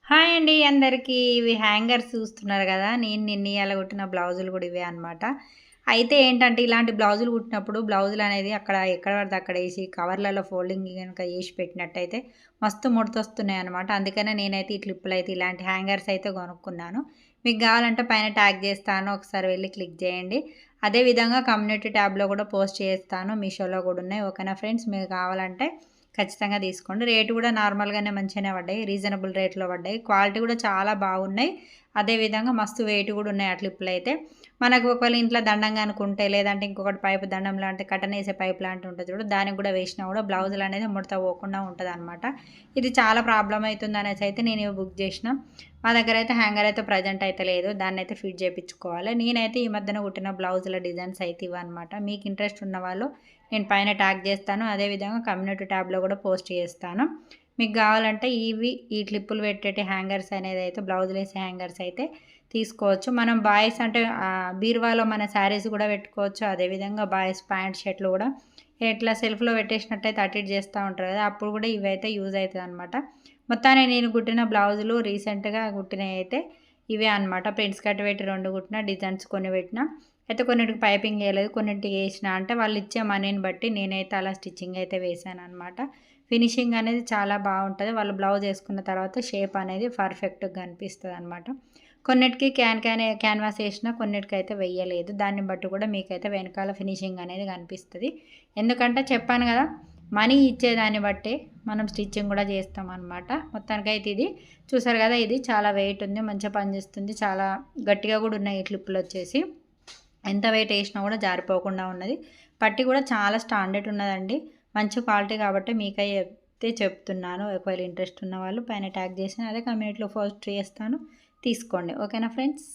Hi అండి అందరికీ. ఇవి హ్యాంగర్స్ చూస్తున్నారు కదా! నేను నిన్న ఇయాల కుట్టిన బ్లౌజులు కూడా ఇవే అనమాట. అయితే ఏంటంటే ఇలాంటి బ్లౌజులు కుట్టినప్పుడు బ్లౌజులనేది అక్కడ ఎక్కడ పడితే అక్కడ ఏసి కవర్లలో ఫోల్డింగ్ గనుక ఏసి పెట్టినట్టయితే మస్తు ముడతొస్తున్నాయన్నమాట. అందుకనే నేనైతే ఈ క్లిప్పులైతే ఇలాంటి హ్యాంగర్స్ అయితే కొనుక్కున్నాను. మీకు కావాలంటే పైన ట్యాగ్ చేస్తాను. ఒకసారి వెళ్లి క్లిక్ చేయండి. అదే విధంగా కమ్యూనిటీ ట్యాబ్‌లో కూడా పోస్ట్ చేస్తాను. మీషోలో కూడా ఉన్నాయి. ఓకేనా ఫ్రెండ్స్, మీకు కావాలంటే ఖచ్చితంగా తీసుకోండి. రేటు కూడా నార్మల్‌గానే మంచిగానే పడ్డాయి. రీజనబుల్ రేట్‌లో పడ్డాయి. క్వాలిటీ కూడా చాలా బాగున్నాయి. అదే విధంగా మస్తు వెయిట్ కూడా ఉన్నాయి ఆ క్లిప్పులైతే. మనకు ఒకవేళ ఇంట్లో దండం అనుకుంటే లేదంటే ఇంకొకటి పైపు దండం లాంటి కటనేసే పైప్ లాంటివి ఉంటుంది చూడు, దానికి కూడా వేసినా కూడా బ్లౌజులు అనేది ముడత పోకుండా ఉంటదనమాట. ఇది చాలా ప్రాబ్లమ్ అవుతుంది అనేసి అయితే నేను ఇవి బుక్ చేసిన. మా దగ్గర అయితే హ్యాంగర్ అయితే ప్రజెంట్ అయితే లేదు. దాన్నైతే ఫిట్ చేపించుకోవాలి. నేనైతే ఈ మధ్యన కుట్టిన బ్లౌజుల డిజైన్స్ అయితే ఇవన్నమాట. మీకు ఇంట్రెస్ట్ ఉన్న వాళ్ళు నేను పైన ట్యాగ్ చేస్తాను. అదేవిధంగా కమ్యూనిటీ ట్యాబ్‌లో కూడా పోస్ట్ చేస్తాను. మీకు కావాలంటే ఈ క్లిప్పులు పెట్టేటి హ్యాంగర్స్ అనేది అయితే బ్లౌజులేసే హ్యాంగర్స్ అయితే తీసుకోవచ్చు. మనం బాయ్స్ అంటే బీరువాలో మన శారీస్ కూడా పెట్టుకోవచ్చు. అదేవిధంగా బాయ్స్ ప్యాంట్ షర్ట్‌లు కూడా ఇట్లా సెల్ఫ్‌లో పెట్టేసినట్టయితే అటు ఇటు చేస్తూ ఉంటారు కదా! అప్పుడు కూడా ఇవైతే యూజ్ అవుతదనమాట. మొత్తానికి నేను కుట్టిన బ్లౌజులు రీసెంట్‌గా కుట్టినవి అయితే ఇవే అనమాట. ప్రిన్స్ కట్ పెట్టి 2 కుట్టిన, డిజైన్స్ కొన్ని పెట్టిన. అయితే కొన్నిటికి పైపింగ్ వేయలేదు, కొన్నిటికి వేసిన. అంటే వాళ్ళు ఇచ్చే మనీని బట్టి నేనైతే అలా స్టిచ్చింగ్ అయితే వేసాననమాట. ఫినిషింగ్ అనేది చాలా బాగుంటుంది. వాళ్ళు బ్లౌజ్ వేసుకున్న తర్వాత షేప్ అనేది పర్ఫెక్ట్‌గా కనిపిస్తుంది అనమాట. కొన్నిటికి క్యాన్వాస్ వేసిన, కొన్నిటికైతే వెయ్యలేదు. దాన్ని బట్టి కూడా మీకైతే వెనకాల ఫినిషింగ్ అనేది కనిపిస్తుంది. ఎందుకంటే చెప్పాను కదా, మనీ ఇచ్చేదాన్ని బట్టే మనం స్టిచ్చింగ్ కూడా చేస్తామన్నమాట. మొత్తానికైతే ఇది చూసారు కదా, ఇది చాలా వెయిట్ ఉంది, మంచిగా పనిచేస్తుంది, చాలా గట్టిగా కూడా ఉన్నాయి ఈ క్లిప్పులు వచ్చేసి. ఎంత వెయిట్ వేసినా కూడా జారిపోకుండా ఉన్నది. పట్టి కూడా చాలా స్టాండర్డ్ ఉన్నదండి. మంచి క్వాలిటీ కాబట్టి మీకైతే చెప్తున్నాను. ఒకవేళ ఇంట్రెస్ట్ ఉన్న వాళ్ళు పైన ట్యాగ్ చేసిన అదే కమ్యూనిటీలో పోస్ట్ చేస్తాను, తీసుకోండి. ఓకేనా ఫ్రెండ్స్.